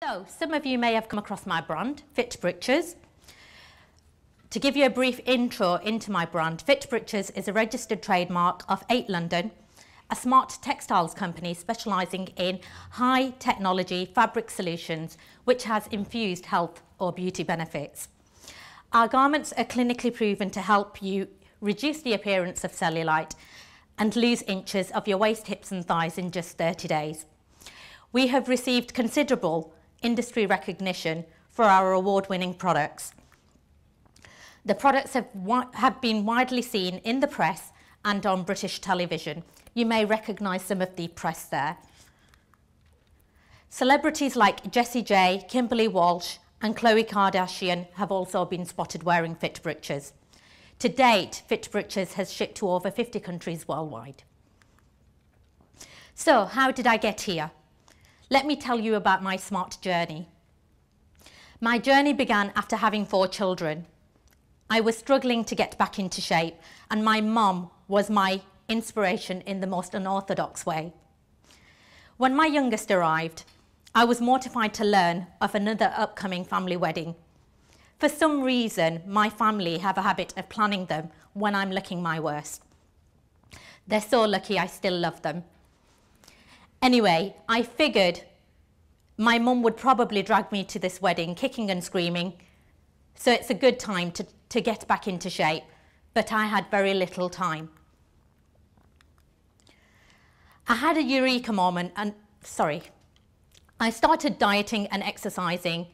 So, some of you may have come across my brand, Fit Britches. To give you a brief intro into my brand, Fit Britches is a registered trademark of 8 London, a smart textiles company specialising in high technology fabric solutions which has infused health or beauty benefits. Our garments are clinically proven to help you reduce the appearance of cellulite and lose inches of your waist, hips and thighs in just 30 days. We have received considerable industry recognition for our award-winning products. The products have been widely seen in the press and on British television. You may recognise some of the press there. Celebrities like Jessie J, Kimberly Walsh and Khloe Kardashian have also been spotted wearing Fit Britches. To date, Fit Britches has shipped to over 50 countries worldwide. So, how did I get here? Let me tell you about my smart journey. My journey began after having 4 children. I was struggling to get back into shape, and my mum was my inspiration in the most unorthodox way. When my youngest arrived, I was mortified to learn of another upcoming family wedding. For some reason, my family have a habit of planning them when I'm looking my worst. They're so lucky I still love them. Anyway, I figured my mum would probably drag me to this wedding kicking and screaming, so it's a good time to get back into shape, but I had very little time. I had a Eureka moment I started dieting and exercising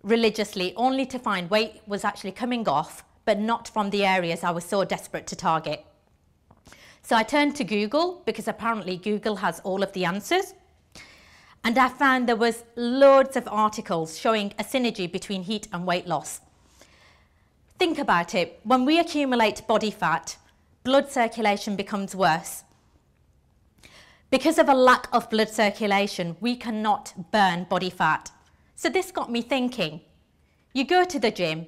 religiously only to find weight was actually coming off, but not from the areas I was so desperate to target. So I turned to Google because apparently Google has all of the answers. And I found there was loads of articles showing a synergy between heat and weight loss. Think about it, when we accumulate body fat, blood circulation becomes worse. Because of a lack of blood circulation, we cannot burn body fat. So this got me thinking. You go to the gym,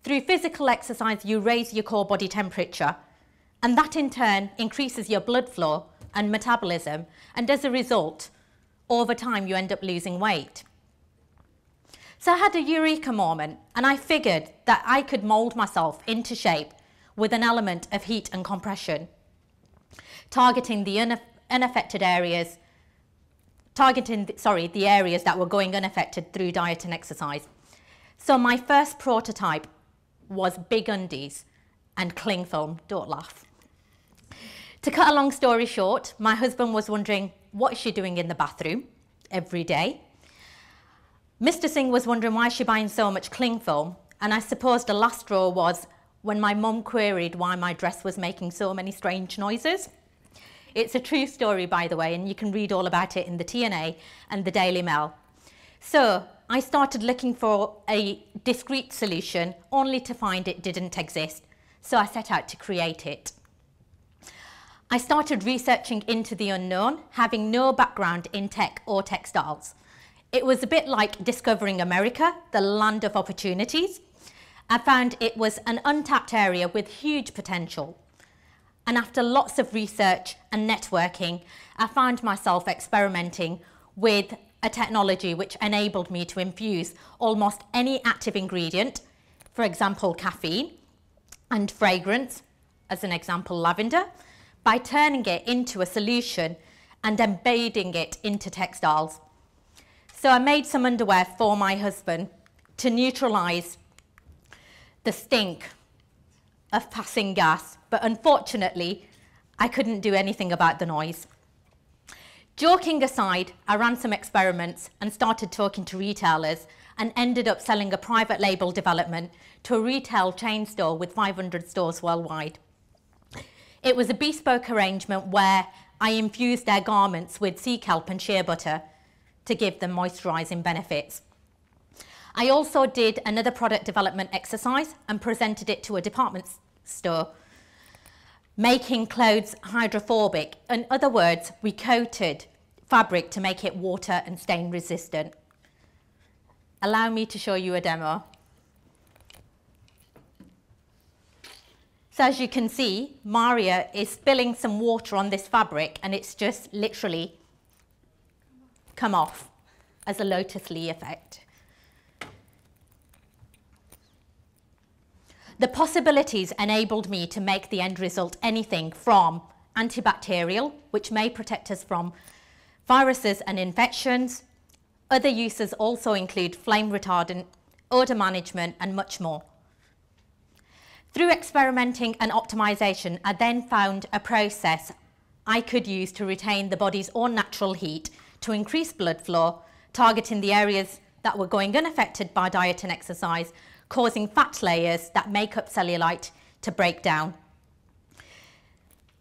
through physical exercise you raise your core body temperature, and that in turn increases your blood flow and metabolism, and as a result, over time you end up losing weight. So I had a Eureka moment, and I figured that I could mould myself into shape with an element of heat and compression, targeting the unaffected areas, the areas that were going unaffected through diet and exercise. So my first prototype was big undies and cling film, don't laugh. To cut a long story short, my husband was wondering what is she doing in the bathroom every day. Mr. Singh was wondering why is she buying so much cling film, and I suppose the last straw was when my mum queried why my dress was making so many strange noises. It's a true story, by the way, and you can read all about it in the TNA and the Daily Mail. So I started looking for a discreet solution only to find it didn't exist. So I set out to create it. I started researching into the unknown, having no background in tech or textiles. It was a bit like discovering America, the land of opportunities. I found it was an untapped area with huge potential. And after lots of research and networking, I found myself experimenting with a technology which enabled me to infuse almost any active ingredient, for example, caffeine, and fragrance, as an example, lavender, by turning it into a solution and embedding it into textiles. So I made some underwear for my husband to neutralise the stink of passing gas, but unfortunately, I couldn't do anything about the noise. Joking aside, I ran some experiments and started talking to retailers and ended up selling a private label development to a retail chain store with 500 stores worldwide. It was a bespoke arrangement where I infused their garments with sea kelp and shea butter to give them moisturising benefits. I also did another product development exercise and presented it to a department store, making clothes hydrophobic. In other words, we coated fabric to make it water and stain resistant. Allow me to show you a demo. So as you can see, Maria is spilling some water on this fabric and it's just literally come off as a lotus leaf effect. The possibilities enabled me to make the end result anything from antibacterial, which may protect us from viruses and infections. Other uses also include flame retardant, odor management, and much more. Through experimenting and optimization, I then found a process I could use to retain the body's own natural heat to increase blood flow, targeting the areas that were going unaffected by diet and exercise, causing fat layers that make up cellulite to break down,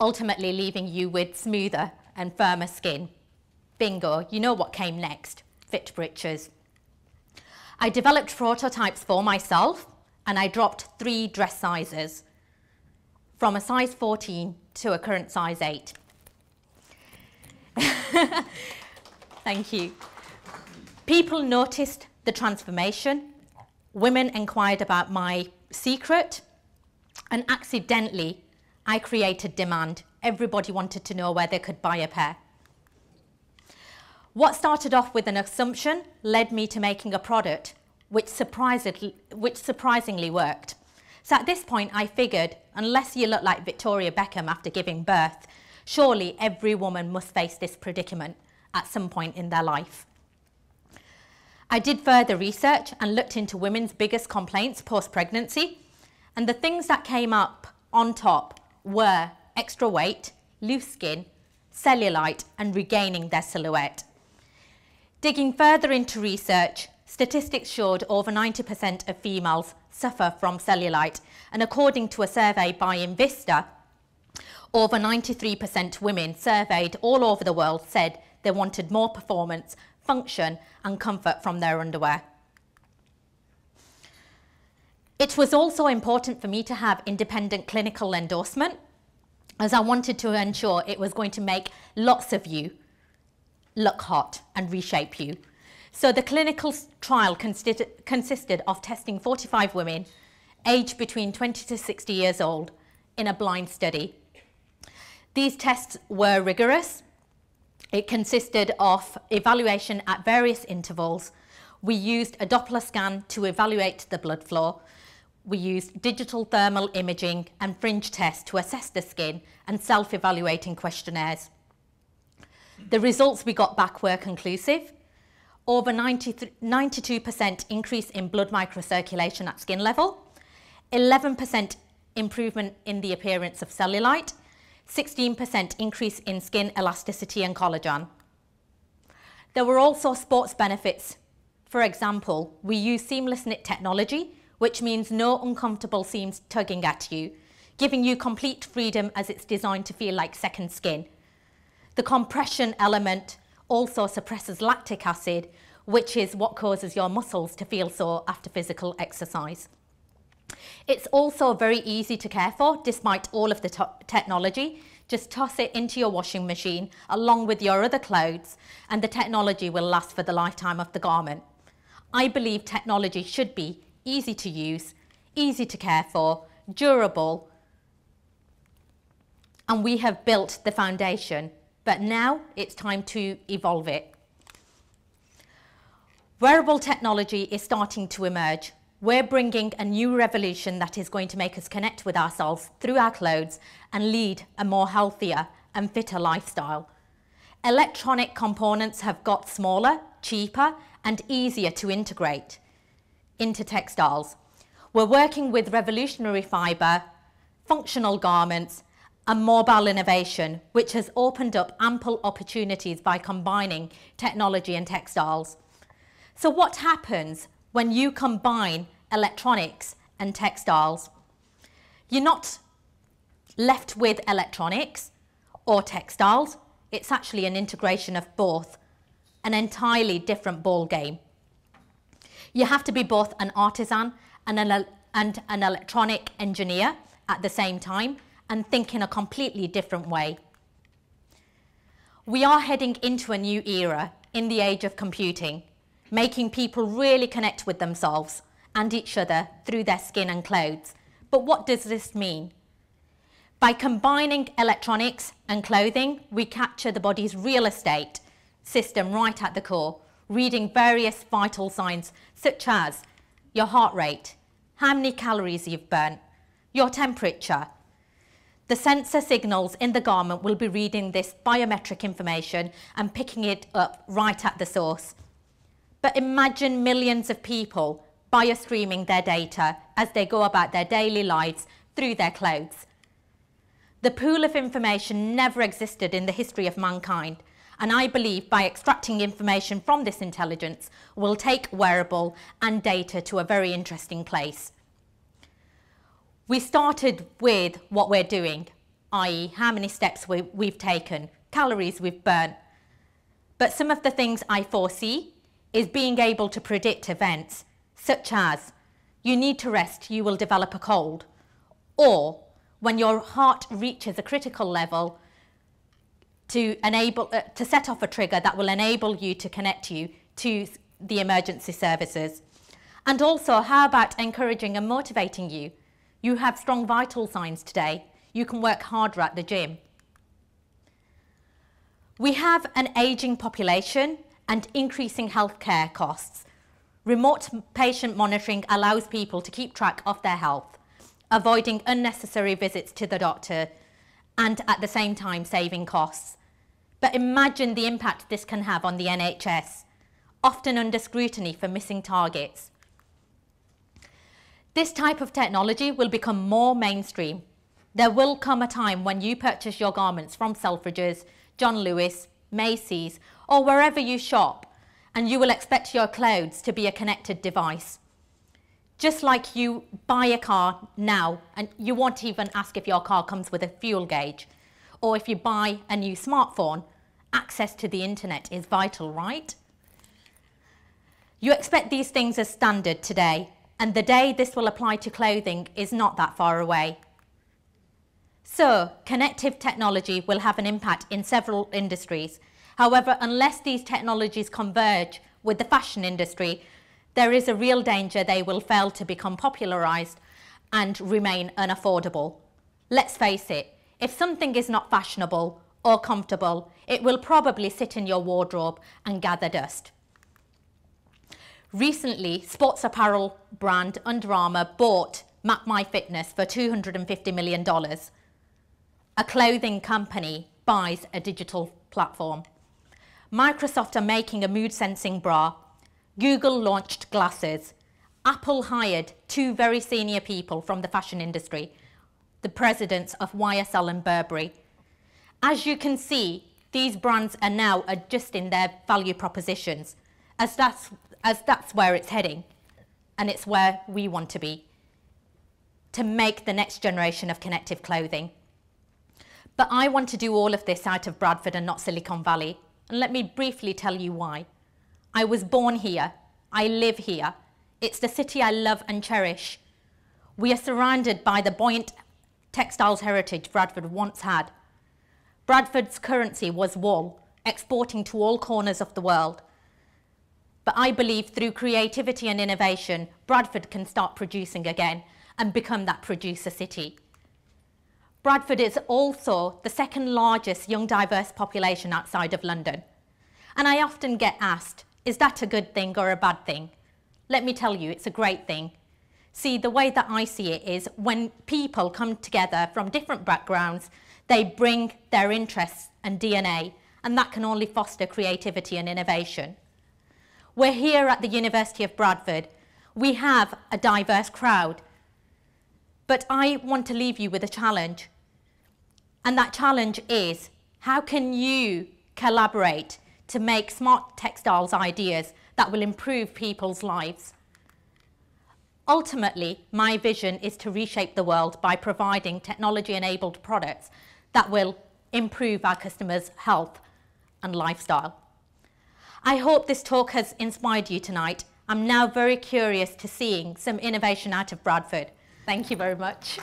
ultimately leaving you with smoother and firmer skin. Bingo, you know what came next, Fit Britches. I developed prototypes for myself, and I dropped 3 dress sizes, from a size 14 to a current size 8. Thank you. People noticed the transformation. Women inquired about my secret, and accidentally, I created demand. Everybody wanted to know where they could buy a pair. What started off with an assumption led me to making a product which surprisingly worked. So at this point, I figured, unless you look like Victoria Beckham after giving birth, surely every woman must face this predicament at some point in their life. I did further research and looked into women's biggest complaints post-pregnancy, and the things that came up on top were extra weight, loose skin, cellulite, and regaining their silhouette. Digging further into research, statistics showed over 90% of females suffer from cellulite, and according to a survey by Invista, over 93% women surveyed all over the world said they wanted more performance, function, and comfort from their underwear. It was also important for me to have independent clinical endorsement, as I wanted to ensure it was going to make lots of you look hot and reshape you. So the clinical trial consisted of testing 45 women aged between 20 to 60 years old in a blind study. These tests were rigorous. It consisted of evaluation at various intervals. We used a Doppler scan to evaluate the blood flow. We used digital thermal imaging and fringe tests to assess the skin and self-evaluating questionnaires. The results we got back were conclusive. Over 92% increase in blood microcirculation at skin level, 11% improvement in the appearance of cellulite, 16% increase in skin elasticity and collagen. There were also sports benefits. For example, we use seamless knit technology, which means no uncomfortable seams tugging at you, giving you complete freedom as it's designed to feel like second skin. The compression element also suppresses lactic acid, which is what causes your muscles to feel sore after physical exercise. It's also very easy to care for, despite all of the technology. Just toss it into your washing machine along with your other clothes, and the technology will last for the lifetime of the garment. I believe technology should be easy to use, easy to care for, durable, and we have built the foundation, but now it's time to evolve it. Wearable technology is starting to emerge. We're bringing a new revolution that is going to make us connect with ourselves through our clothes and lead a more healthier and fitter lifestyle. Electronic components have got smaller, cheaper, and easier to integrate into textiles. We're working with revolutionary fibre, functional garments, and mobile innovation, which has opened up ample opportunities by combining technology and textiles. So what happens when you combine electronics and textiles? You're not left with electronics or textiles. It's actually an integration of both, an entirely different ball game. You have to be both an artisan and an electronic engineer at the same time, and think in a completely different way. We are heading into a new era in the age of computing, making people really connect with themselves and each other through their skin and clothes. But what does this mean? By combining electronics and clothing, we capture the body's real estate system right at the core. reading various vital signs such as your heart rate, how many calories you've burnt, your temperature. The sensor signals in the garment will be reading this biometric information and picking it up right at the source. But imagine millions of people biostreaming their data as they go about their daily lives through their clothes. The pool of information never existed in the history of mankind, and I believe by extracting information from this intelligence, we'll take wearable and data to a very interesting place. We started with what we're doing, i.e. how many steps we've taken, calories we've burnt. But some of the things I foresee is being able to predict events, such as you need to rest, you will develop a cold, or when your heart reaches a critical level, to set off a trigger that will enable you to connect you to the emergency services. And also, how about encouraging and motivating you? You have strong vital signs today. You can work harder at the gym. We have an aging population and increasing healthcare costs. Remote patient monitoring allows people to keep track of their health, avoiding unnecessary visits to the doctor, and at the same time saving costs. But imagine the impact this can have on the NHS, often under scrutiny for missing targets. This type of technology will become more mainstream. There will come a time when you purchase your garments from Selfridges, John Lewis, Macy's, or wherever you shop, and you will expect your clothes to be a connected device. Just like you buy a car now and you won't even ask if your car comes with a fuel gauge, or if you buy a new smartphone, access to the internet is vital, right? You expect these things as standard today, and the day this will apply to clothing is not that far away. So, connective technology will have an impact in several industries. However, unless these technologies converge with the fashion industry, there is a real danger they will fail to become popularized and remain unaffordable. Let's face it, if something is not fashionable or comfortable, it will probably sit in your wardrobe and gather dust. Recently, sports apparel brand Under Armour bought MapMyFitness for $250 million. A clothing company buys a digital platform. Microsoft are making a mood sensing bra. Google launched glasses. Apple hired two very senior people from the fashion industry, the presidents of YSL and Burberry. As you can see, these brands are now adjusting their value propositions, as that's where it's heading, and it's where we want to be, to make the next generation of connective clothing. But I want to do all of this out of Bradford and not Silicon Valley, and let me briefly tell you why. I was born here. I live here. It's the city I love and cherish. We are surrounded by the buoyant textiles heritage Bradford once had. Bradford's currency was wool, exporting to all corners of the world. But I believe through creativity and innovation, Bradford can start producing again and become that producer city. Bradford is also the second largest young diverse population outside of London. And I often get asked, is that a good thing or a bad thing? Let me tell you, it's a great thing. See, the way that I see it is when people come together from different backgrounds, they bring their interests and DNA, and that can only foster creativity and innovation. We're here at the University of Bradford. We have a diverse crowd. But I want to leave you with a challenge. And that challenge is, how can you collaborate to make smart textiles ideas that will improve people's lives? Ultimately, my vision is to reshape the world by providing technology-enabled products that will improve our customers' health and lifestyle. I hope this talk has inspired you tonight. I'm now very curious to seeing some innovation out of Bradford. Thank you very much.